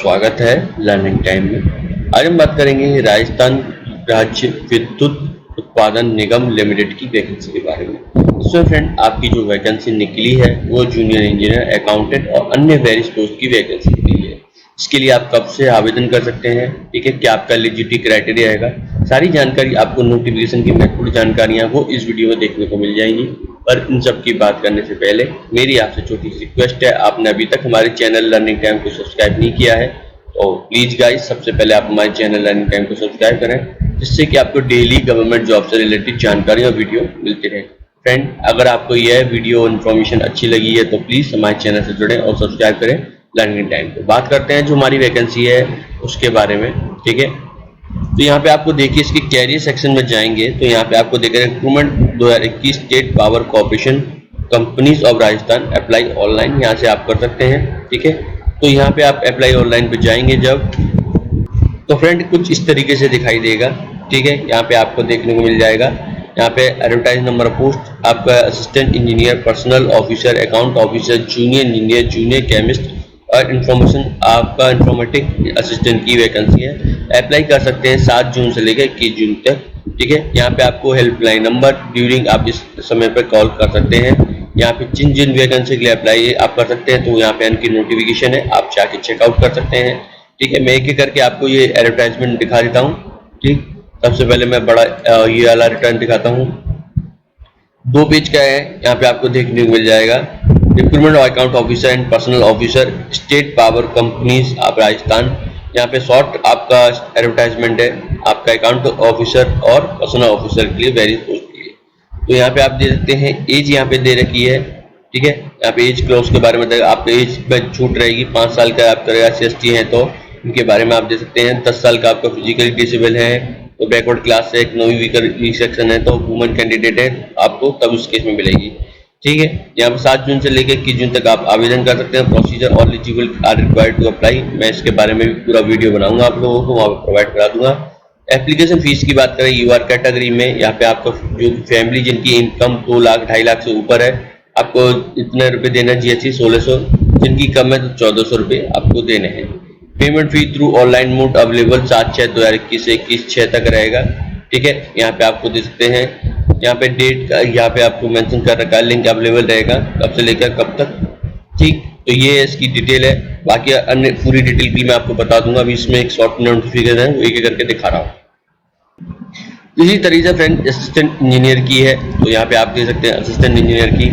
स्वागत है learning time में। आज हम बात करेंगे राजस्थान राज्य विद्युत उत्पादन निगम लिमिटेड की वैकेंसी के बारे में। इसमें फ्रेंड आपकी जो वैकेंसी निकली है वो जूनियर इंजीनियर, अकाउंटेंट और अन्य वेरियस पोस्ट की वैकेंसी निकली है। इसके लिए आप कब से आवेदन कर सकते हैं, ठीक है, क्या आपका एलिजिबिलिटी क्राइटेरिया रहेगा, सारी जानकारी आपको नोटिफिकेशन की महत्वपूर्ण जानकारियां वो इस वीडियो में देखने को मिल जाएंगी। पर इन सब की बात करने से पहले मेरी आपसे छोटी सी रिक्वेस्ट है, आपने अभी तक हमारे चैनल लर्निंग टाइम को सब्सक्राइब नहीं किया है तो प्लीज गाइस सबसे पहले आप हमारे चैनल लर्निंग टाइम को सब्सक्राइब करें, जिससे कि आपको डेली गवर्नमेंट जॉब से रिलेटेड जानकारी और वीडियो मिलती रहे। फ्रेंड, अगर आपको यह वीडियो इन्फॉर्मेशन अच्छी लगी है तो प्लीज हमारे चैनल से जुड़ें और सब्सक्राइब करें लर्निंग टाइम को। बात करते हैं जो हमारी वैकेंसी है उसके बारे में, ठीक है। तो यहाँ पे आपको देखिए इसके कैरियर सेक्शन में जाएंगे तो यहाँ पे आपको देखिए recruitment 2021 state power corporation companies of Rajasthan apply online, यहाँ से आप कर सकते हैं, ठीक है। तो यहाँ पे आप अप्लाई ऑनलाइन पे जाएंगे जब, तो फ्रेंड कुछ इस तरीके से दिखाई देगा, ठीक है। यहाँ पे आपको देखने को मिल जाएगा, यहाँ पे एडवर्टाइज नंबर ऑफ पोस्ट आपका assistant engineer, personal officer, account officer, junior engineer, junior chemist और इंफॉर्मेशन आपका इंफॉर्मेटिक असिस्टेंट की वैकेंसी है। अप्लाई कर सकते हैं 7 जून से लेकर 21 जून तक, ठीक है। यहाँ पे आपको हेल्पलाइन नंबर ड्यूरिंग आप इस समय पर कॉल कर सकते हैं। यहाँ पे जिन वैकेंसी के लिए अप्लाई आप कर सकते हैं तो यहाँ पे इनकी नोटिफिकेशन है, आप जाके चेकआउट कर सकते हैं, ठीक है। मैं एक एक करके आपको ये एडवर्टाइजमेंट दिखा देता हूँ, ठीक। सबसे पहले मैं बड़ा ये वाला रिटर्न दिखाता हूँ, 2 पेज का है। यहाँ पे आपको देखने को मिल जाएगा recruitment of account officer and personal officer state power companies of Rajasthan. यहाँ पे शॉर्ट आपका एडवर्टाइजमेंट है आपका अकाउंट ऑफिसर और पर्सनल ऑफिसर के लिए, वेरियस पोस्ट के लिए। तो यहाँ पे आप दे सकते हैं एज, यहाँ पे दे रखी है, ठीक है। यहाँ पे एज क्लोज के बारे में आपका एज में छूट रहेगी, 5 साल का आप करेगा SC है तो इनके बारे में आप दे सकते हैं। 10 साल का आपका फिजिकली डिसेबल है तो बैकवर्ड क्लास से एक 9वीं वीक सेक्शन है तो वुमेन कैंडिडेट है आपको तब उस केस में मिलेगी, ठीक है। यहाँ पर 7 जून से लेकर 21 जून तक आप आवेदन कर सकते हैं। प्रोसीजर और eligible are required to apply, मैं इसके बारे में भी पूरा वीडियो बनाऊंगा आप लोगों को, वहाँ पर प्रोवाइड करा दूंगा। एप्लीकेशन फीस की बात करें UR कैटेगरी में, यहाँ पे आपका जो फैमिली जिनकी इनकम 2 लाख 2.5 लाख से ऊपर है आपको इतने रुपए देना है, GST 1600, जिनकी कम है तो 1400 रुपये आपको देने हैं। पेमेंट फी थ्रू ऑनलाइन मोड अवेलेबल 7/6/2021 से 21/6 तक रहेगा, ठीक है। यहाँ पे आपको दे सकते हैं, यहाँ पे डेट का यहाँ पे आपको मेंशन कर रखा है, लिंक अवेलेबल रहेगा कब से लेकर कब तक, ठीक। तो ये इसकी डिटेल है, बाकी अन्य पूरी डिटेल भी मैं आपको बता दूंगा। अभी इसमें एक शॉर्ट नोटिफिकेशन है वो एक एक करके दिखा रहा हूँ। इसी तरीके से फ्रेंड असिस्टेंट इंजीनियर की है तो यहाँ पे आप देख सकते हैं असिस्टेंट इंजीनियर की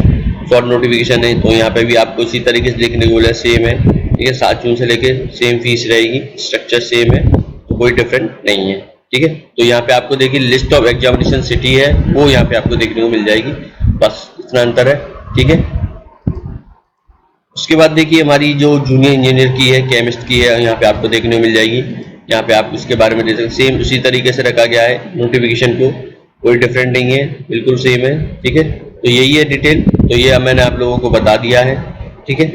शॉर्ट नोटिफिकेशन है, तो यहाँ पे भी आपको इसी तरीके से देखने को मिला, सेम है, ठीक है। 7 जून से लेके सेम फीस रहेगी, स्ट्रक्चर सेम है तो कोई डिफरेंट नहीं है, ठीक है। तो यहाँ पे आपको देखिए लिस्ट ऑफ एग्जामिनेशन सिटी है वो यहाँ पे आपको देखने को मिल जाएगी, बस इतना अंतर है, ठीक है। उसके बाद देखिए हमारी जो जूनियर इंजीनियर की है, केमिस्ट की है, यहाँ पे आपको देखने को मिल जाएगी। यहाँ पे आप इसके बारे में देख सकते, सेम उसी तरीके से रखा गया है नोटिफिकेशन को, कोई डिफरेंट नहीं है, बिल्कुल सेम है, ठीक है। तो यही है डिटेल, तो ये मैंने आप लोगों को बता दिया है, ठीक है।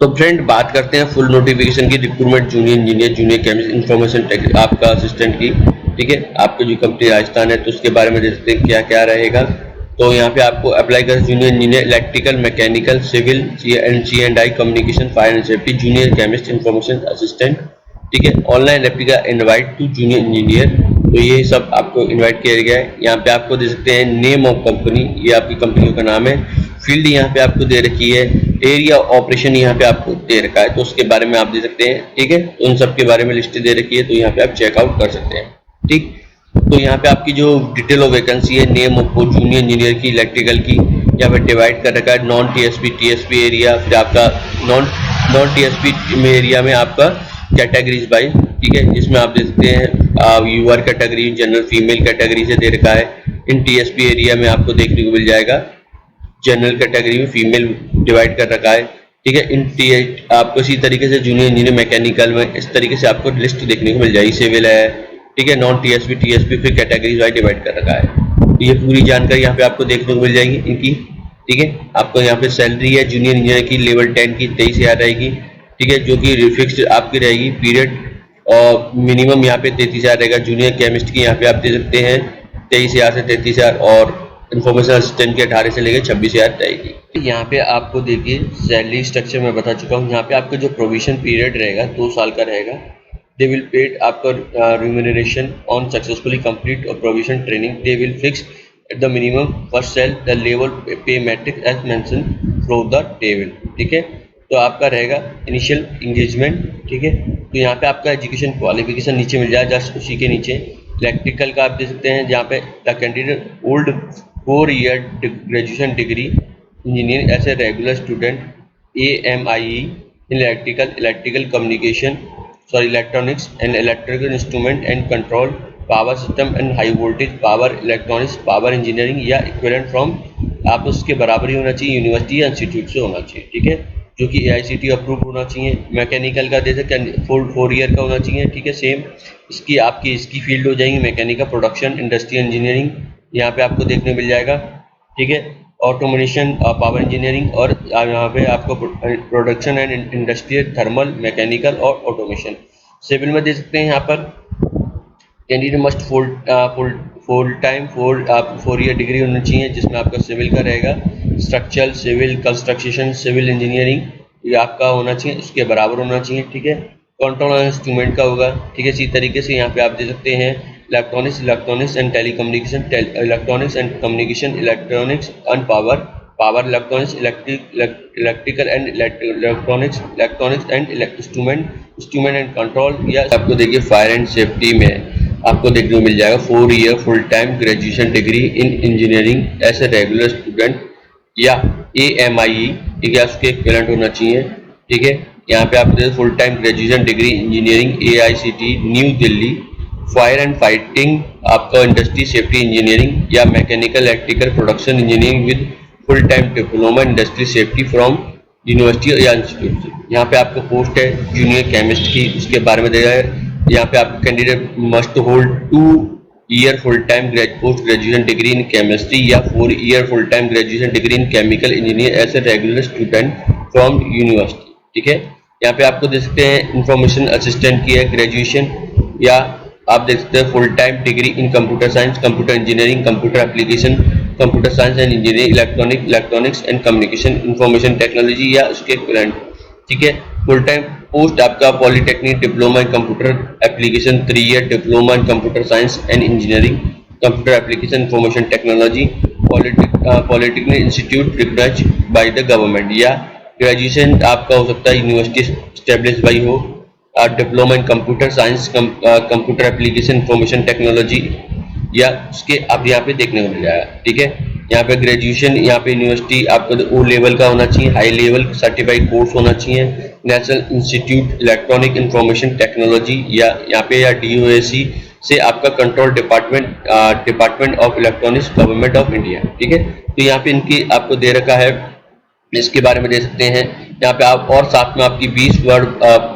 तो फ्रेंड बात करते हैं फुल नोटिफिकेशन की, recruitment junior engineer, junior chemist, information आपका असिस्टेंट की, ठीक है। आपकी जो कंपनी राजस्थान है तो उसके बारे में देख सकते हैं क्या क्या रहेगा। तो यहाँ पे आपको अप्लाई कर junior engineer electrical, mechanical, civil, C&I, communication, fire and safety, junior chemist, information assistant, ठीक है। Online application invite to junior engineer, तो ये सब आपको इनवाइट किया गया है। यहाँ पे आपको दे सकते हैं नेम ऑफ कंपनी, ये आपकी कंपनी का नाम है। फील्ड यहाँ पे आपको दे रखी है, एरिया ऑपरेशन यहाँ पे आपको दे रखा है तो उसके बारे में आप दे सकते हैं, ठीक है। तो उन सब के बारे में लिस्ट दे रखी है तो यहाँ पे आप चेकआउट कर सकते हैं, ठीक। तो यहाँ पे आपकी जो डिटेल ऑफ वैकेंसी है, नेम ऑफ जूनियर इंजीनियर की, इलेक्ट्रिकल की, यहाँ पे डिवाइड कर रखा है नॉन TSP एरिया, फिर आपका नॉन TSP एरिया में आपका कैटेगरीज बाइज, ठीक है, जिसमें आप दे सकते हैं UR category, general female category से दे रखा है। इन TSP एरिया में आपको देखने को मिल जाएगा जनरल कैटेगरी में फीमेल डिवाइड कर रखा है, ठीक है। इन आपको इसी तरीके से जूनियर इंजीनियर मैकेनिकल में इस तरीके से आपको लिस्ट देखने को मिल जाएगी, सिविल है, ठीक है, नॉन TSP फिर कैटेगरीज वाइज डिवाइड कर रखा है। तो ये पूरी जानकारी यहाँ पे आपको देखने को मिल जाएगी इनकी, ठीक है। आपको यहाँ पे सैलरी है जूनियर इंजीनियर की लेवल 10 की 23,000 रहेगी, ठीक है, जो कि फिक्स्ड आपकी रहेगी पीरियड, और मिनिमम यहाँ पे 33,000 रहेगा। जूनियर केमिस्ट की यहाँ पे आप दे सकते हैं 23,000 से 33,000, और इन्फॉर्मेशन असिस्टेंट की 18 से लेकर 26,000 रहेगी। यहाँ पे आपको देखिए सैलरी स्ट्रक्चर मैं बता चुका हूँ। यहाँ पे आपका जो प्रोविजन पीरियड रहेगा 2 साल का रहेगा। दे विल पेड आपका रिम्यूनरेशन ऑन सक्सेसफुली कंप्लीट और provision training. They will fix at the minimum first cell the level pay matrix as mention from the table. ठीक है, तो आपका रहेगा इनिशियल इंगेजमेंट। ठीक है, तो यहाँ पे आपका एजुकेशन क्वालिफिकेशन नीचे मिल जाएगा, जस्ट उसी के नीचे इलेक्ट्रिकल का आप देख सकते हैं, जहाँ पे the candidate old 4 year graduation degree engineer as a regular student AMIE in electrical communication electronics and electrical instrument and control power system and high voltage power electronics power engineering या equivalent from आप उसके बराबर ही होना चाहिए, university या institute से होना चाहिए। ठीक है, जो कि AICTE अप्रूव होना चाहिए। मैकेनिकल का दे सकते 4 ईयर का होना चाहिए। ठीक है, सेम इसकी फील्ड हो जाएंगी मैकेनिकल प्रोडक्शन इंडस्ट्रियल इंजीनियरिंग, यहाँ पे आपको देखने मिल जाएगा। ठीक है, ऑटोमेशन पावर इंजीनियरिंग और यहाँ पे आपको production and industrial thermal mechanical और ऑटोमेशन। सिविल में दे सकते हैं यहाँ पर candidate must full time 4 year degree होनी चाहिए, जिसमें आपका सिविल का रहेगा structural civil construction civil engineering ये आपका होना चाहिए, उसके बराबर होना चाहिए। ठीक है, कंट्रोल और इंस्ट्रूमेंट का होगा। ठीक है, इसी तरीके से यहाँ पे आप दे सकते हैं electronics and telecommunication electronics and communication electronics and power electronics electrical and electronics and instrument and control. या आपको देखिए फायर एंड सेफ्टी में आपको देखने को मिल जाएगा 4 year full time graduation degree in engineering as a regular student या AMIE या उसके इक्विवेलेंट होना चाहिए। ठीक है, यहाँ पे आप full time graduation degree engineering AICTE new Delhi fire and fighting आपका इंडस्ट्री सेफ्टी इंजीनियरिंग या mechanical electrical production engineering with full time diploma industry safety from university या इंस्टीट्यूट से। यहाँ पे आपको पोस्ट है जूनियर केमिस्ट की, उसके बारे में दिया है। यहाँ पे आप candidate must hold 2 year full time post graduation degree in chemistry या 4 year full time graduation degree in chemical engineer as a regular student from university. ठीक है, यहाँ पे आपको देख सकते हैं इंफॉर्मेशन असिस्टेंट की है ग्रेजुएशन, या आप देख सकते हैं full time degree in computer science computer engineering computer application computer science and engineering electronics and communication information technology या उसके इक्विवेलेंट। ठीक है, फुल टाइम पोस्ट आपका polytechnic diploma in computer application 3 year diploma in computer science and engineering computer application information technology polytechnic institute recognized by the government, या graduation आपका हो सकता है यूनिवर्सिटी स्टैब्लिश बाई हो diploma in computer science computer application information technology या उसके आप यहाँ पे देखने को मिल जाएगा। ठीक है, यहाँ पे ग्रेजुएशन यहाँ पे यूनिवर्सिटी आपका O लेवल का होना चाहिए, हाई लेवल सर्टिफाइड कोर्स होना चाहिए, national institute electronic information technology या यहाँ पे या DOAC से आपका control department of electronics government of India. ठीक है, तो यहाँ पे इनकी आपको दे रखा है, इसके बारे में दे सकते हैं यहाँ पे आप, और साथ में आपकी 20 वर्ड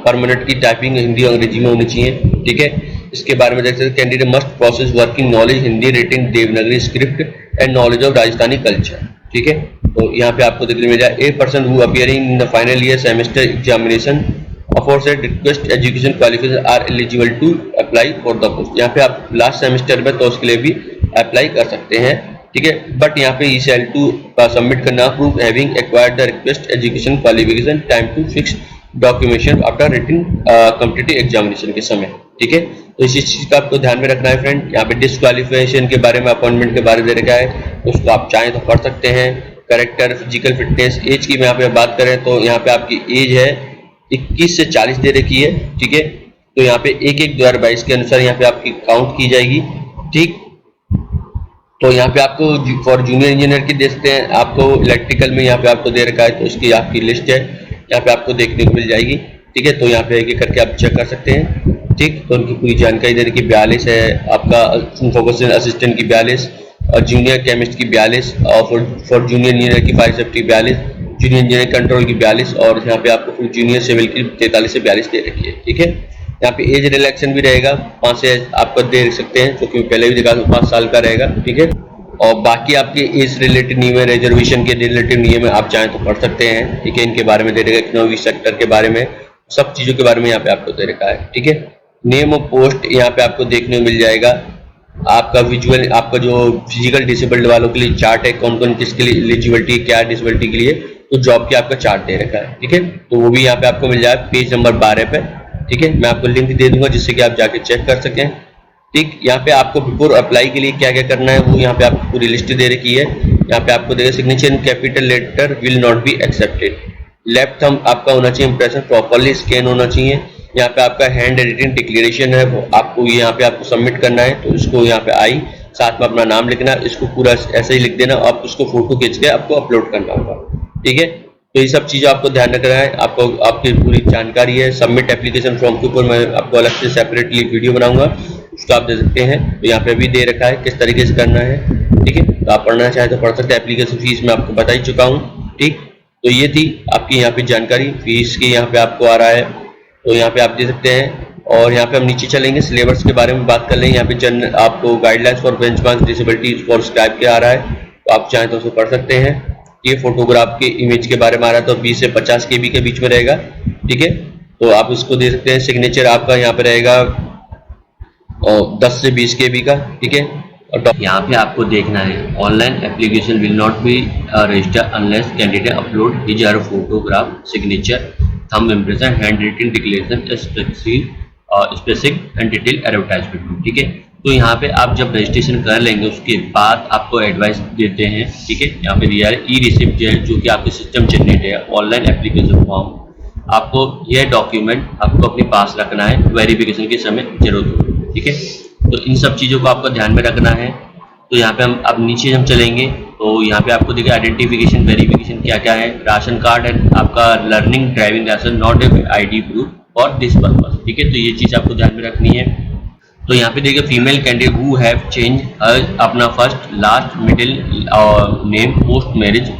पर मिनट की टाइपिंग हिंदी और अंग्रेजी में होनी चाहिए। ठीक है, इसके बारे में देख सकते हैं candidate must process working knowledge Hindi rating Devanagari script and knowledge of Rajasthani culture. ठीक है, तो यहाँ पे आपको देखने मिल जाए 8% who appearing in the final year semester examination aforesaid request education qualification are eligible to apply for the post. यहाँ पे आप लास्ट सेमेस्टर में तो उसके लिए भी अप्लाई कर सकते हैं। ठीक है, बट यहाँ पे ECL2 सबमिट करना proof having acquired the request education qualification time to fix documentation after written competitive examination के समय। ठीक है, तो इसी चीज का आपको ध्यान में रखना है फ्रेंड। यहाँ पे डिस्क्वालिफिकेशन के बारे में अपॉइंटमेंट के बारे में दे रखा है, उसको आप चाहें तो पढ़ सकते हैं। करेक्टर फिजिकल फिटनेस एज की मैं यहाँ पे बात करें तो यहाँ पे आपकी एज है 21 से 40 दे रखी है। ठीक है, तो यहाँ पे 1/1/2022 के अनुसार यहाँ पे आपकी काउंट की जाएगी। ठीक, तो यहाँ पे आपको फॉर जूनियर इंजीनियर की दे सकते हैं, आपको इलेक्ट्रिकल में यहाँ पे आपको दे रखा है, तो इसकी आपकी लिस्ट है यहाँ पे आपको देखने को मिल जाएगी। ठीक है, तो यहाँ पे एक करके आप चेक कर सकते हैं। ठीक, तो उनकी पूरी जानकारी दे रखी 42 है, आपका इंफॉर्मेशन असिस्टेंट की 42 और जूनियर केमिस्ट की 42 और फॉर जूनियर इंजीनियर की fire safety 42 junior engineer control की 42 और यहाँ पे आपको जूनियर सिविल की 43 से 42 दे रखी है। ठीक है, यहाँ पे एज रिलैक्सेशन भी रहेगा 5 से आपको दे सकते हैं, जो कि पहले भी दिखा 5 साल का रहेगा। ठीक है, और बाकी आपके एज रिलेटेड नियम है, रिजर्वेशन के रिलेटेड नियम है, आप चाहें तो पढ़ सकते हैं। ठीक है, इनके बारे में दे रखा है, इकोनॉमिक सेक्टर के बारे में, सब चीजों के बारे में यहाँ पे आपको दे रखा है। ठीक है, नेम ऑफ पोस्ट यहाँ पे आपको देखने को मिल जाएगा आपका विजुअल, आपका जो फिजिकल डिसेबल्ड वालों के लिए चार्ट है, कौन कौन किसके लिए एलिजिबिलिटी, क्या डिसेबिलिटी के लिए, तो जॉब की आपका चार्ट दे रखा है। ठीक है, तो वो भी यहाँ पे आपको मिल जाएगा पेज नंबर 12 पे। ठीक है, मैं आपको लिंक दे दूंगा जिससे कि आप जाके चेक कर सकें। ठीक, यहाँ पे आपको बिफोर अप्लाई के लिए क्या क्या करना है वो यहाँ पे आपको पूरी लिस्ट दे रखी है। यहाँ पे आपको देगा signature in capital letter will not be accepted, left thumb आपका होना चाहिए इंप्रेशन प्रॉपर्ली स्कैन होना चाहिए। यहाँ पे आपका हैंड एडिटिंग डिक्लेरेशन है वो आपको यहाँ पे आपको सबमिट करना है, तो इसको यहाँ पे आई साथ में अपना नाम लिखना, इसको पूरा ऐसे ही लिख देना, आप उसको फोटो खींच के आपको अपलोड करना होगा। ठीक है, तो ये सब चीज़ें आपको ध्यान रखना है। आपको आपकी पूरी जानकारी है। सबमिट एप्लीकेशन फॉर्म के ऊपर मैं आपको अलग से सेपरेटली वीडियो बनाऊंगा, उसको आप दे सकते हैं। तो यहाँ पे भी दे रखा है किस तरीके से करना है। ठीक है, तो आप पढ़ना चाहें तो पढ़ सकते हैं। एप्लीकेशन फीस मैं आपको बता ही चुका हूँ। ठीक, तो ये थी आपकी यहाँ पे जानकारी फीस की, यहाँ पे आपको आ रहा है तो यहाँ पे आप दे सकते हैं। और यहाँ पे हम नीचे चलेंगे, सिलेबस के बारे में बात कर लेंगे। यहाँ पे जनरल आपको guidelines for benchmark disabilities for scribe के आ रहा है, तो आप चाहें तो उसे पढ़ सकते हैं। ये फोटोग्राफ के इमेज के बारे में आ रहा है, तो 20 से 50 KB के बीच में रहेगा। ठीक है, तो आप इसको दे सकते हैं। सिग्नेचर आपका यहाँ पे रहेगा 10 से 20 KB का। ठीक है, और यहाँ पे आपको देखना है online application will not be register unless candidate upload his और photograph signature thumb impression handwritten declaration specific and detail advertisement. ठीक है, तो यहाँ पे आप जब रजिस्ट्रेशन कर लेंगे उसके बाद आपको एडवाइस देते हैं। ठीक है, यहाँ पे दिया है ई रिसिप्ट जो कि आपके सिस्टम जनरेट है ऑनलाइन एप्लीकेशन फॉर्म, आपको यह डॉक्यूमेंट आपको अपने पास रखना है, वेरिफिकेशन के समय जरूरत होगी। ठीक है, तो इन सब चीज़ों को आपको ध्यान में रखना है। तो यहाँ पे हम अब नीचे हम चलेंगे तो यहाँ पे आपको देखिए आइडेंटिफिकेशन वेरिफिकेशन क्या क्या है। राशन कार्ड है आपका, learning driving licence not a ID proof for this purpose. ठीक है, तो ये चीज़ आपको ध्यान में रखनी है। तो यहाँ पे देखिए female candidate who have change अपना first last middle name post marriage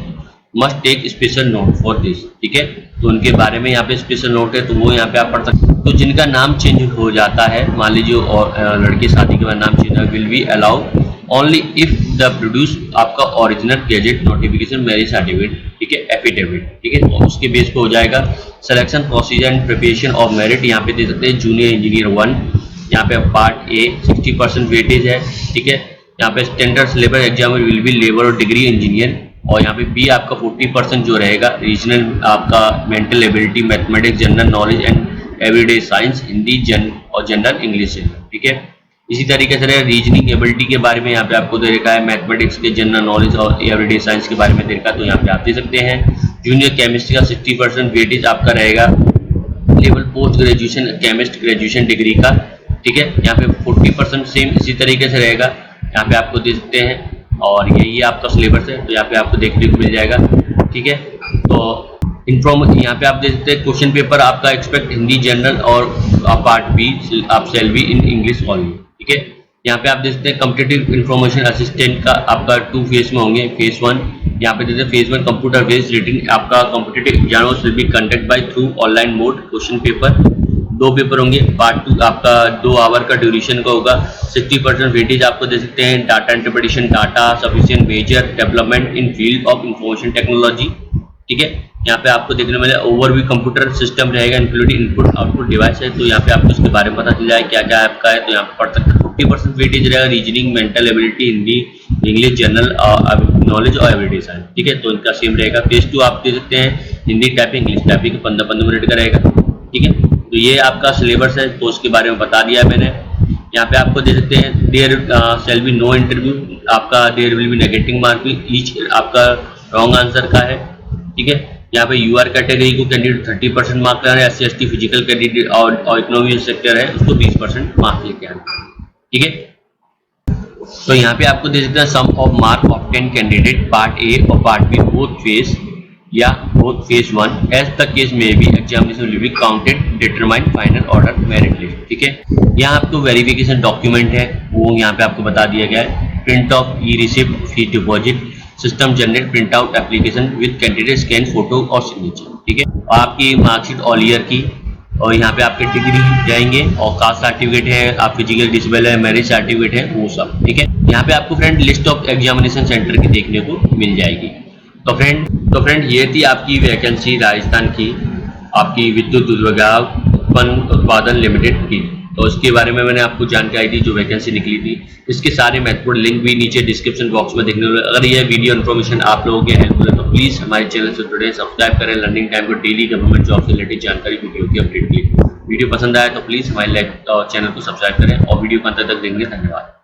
must take special note for this. ठीक है, तो उनके बारे में यहाँ पे स्पेशल नोट है, तो वो यहाँ पे आप पढ़ सकते हैं। तो जिनका नाम चेंज हो जाता है, मान लीजिए और लड़के शादी के बाद नाम चेंज है, will be allow only if the produce आपका original gazette notification marriage certificate. ठीक है, एफिडेविट। ठीक है, तो उसके बेस पे हो जाएगा। Selection procedure and preparation of merit यहाँ पे दे सकते हैं जूनियर इंजीनियर 1, यहाँ पे पार्ट ए 60% वेटेज है। ठीक है, यहाँ पे standard syllabus exam will be labour और डिग्री इंजीनियर, और यहाँ पे बी आपका 40% जो रहेगा रीजनल आपका mental ability mathematics general knowledge and everyday science Hindi और जनरल इंग्लिश है। ठीक है, इसी तरीके से रीजनिंग एबिलिटी के बारे में यहाँ पे आपको दे रखा है, मैथमेटिक्स के जनरल नॉलेज और एवरीडे साइंस के बारे में दे रखा है, तो यहाँ पे आप दे सकते हैं। जूनियर केमिस्ट्री का 60% वेटेज आपका रहेगा, level post graduation chemist graduation degree का। ठीक है, यहाँ पे 40% सेम इसी तरीके से रहेगा, यहाँ पे आपको दे सकते हैं। और यही आपका सिलेबस है, तो यहाँ पे आपको देखने को मिल जाएगा। ठीक है, तो यहाँ पे आप दे सकते हैं क्वेश्चन पेपर आपका एक्सपेक्ट हिंदी जनरल और पार्ट बी आप shall be in English only. ठीक है, यहाँ पे आप दे सकते हैं कॉम्पिटिटिव इंफॉर्मेशन असिस्टेंट का आपका 2 फेज में होंगे। फेज 1 यहाँ पे देते हैं, फेज 1 कंप्यूटर बेस्ड रिटन आपका competitive exam will be conduct by through online mode. Question paper 2 paper होंगे। पार्ट 2 आपका 2 आवर का ड्यूरेशन का होगा। 60% वेटेज आपको दे सकते हैं। Data interpretation, data sufficient major development in field of information technology. ठीक है, यहाँ पे आपको देखने मिले ओवरव्यू कंप्यूटर सिस्टम रहेगा इंक्लूडिंग इनपुट आउटपुट डिवाइस है, तो यहाँ पे आपको इसके बारे में पता चल जाए क्या क्या आपका है, तो यहाँ पे पढ़ सकते हैं। 40% वेटेज रहेगा reasoning mental ability Hindi English general knowledge और एवरीडे साइंस। ठीक है, तो इनका सेम रहेगा। फेज 2 आप दे सकते हैं Hindi typing English typing 15-15 minute का रहेगा। ठीक है, तो ये आपका सिलेबस है, तो उसके बारे में बता दिया है मैंने। यहाँ पे आपको दे सकते हैं there shall be no interview, आपका there will be negative mark each आपका रॉन्ग आंसर का है। ठीक है, यहाँ पे यूआर कैटेगरी को कैंडिडेट 30% मार्क कर रहे हैं, SC/ST फिजिकल कैंडिडेट और इकोनॉमिक सेक्टर है उसको 20% मार्क लेके आना। ठीक है, तो यहाँ पे आपको दे सकते हैं sum of mark of 10 candidate part A और पार्ट बी बोथ फेज या both phase 1 as the case में भी examination will be counted determine final order merit list. ठीक है, यहाँ आपको वेरिफिकेशन डॉक्यूमेंट है वो यहाँ पे आपको बता दिया गया है। Print of E receipt fees deposit system generate print out application with candidate scan photo और सिग्नेचर। ठीक है, आपकी मार्कशीट ऑल ईयर की, और यहाँ पे आपके डिग्री जाएंगे और कास्ट सर्टिफिकेट है, आप फिजिकल डिसेबल है, मैरिज सर्टिफिकेट है वो सब। ठीक है, यहाँ पे आपको friend list of examination centre की देखने को मिल जाएगी। तो फ्रेंड ये थी आपकी वैकेंसी राजस्थान की, आपकी विद्युत उत्पादन लिमिटेड की। तो उसके बारे में मैंने आपको जानकारी दी जो वैकेंसी निकली थी। इसके सारे महत्वपूर्ण लिंक भी नीचे डिस्क्रिप्शन बॉक्स में देखने को। अगर यह वीडियो इन्फॉर्मेशन आप लोगों के हेल्पफुल है तो प्लीज़ हमारे चैनल से जुड़े, सब्सक्राइब करें लर्निंग टाइम को डेली गवर्नमेंट जॉब से रिलेटेड जानकारी वीडियो की अपडेट के लिए। वीडियो पसंद आया तो प्लीज़ हमारे चैनल को सब्सक्राइब करें और वीडियो को अंत तक देखने धन्यवाद।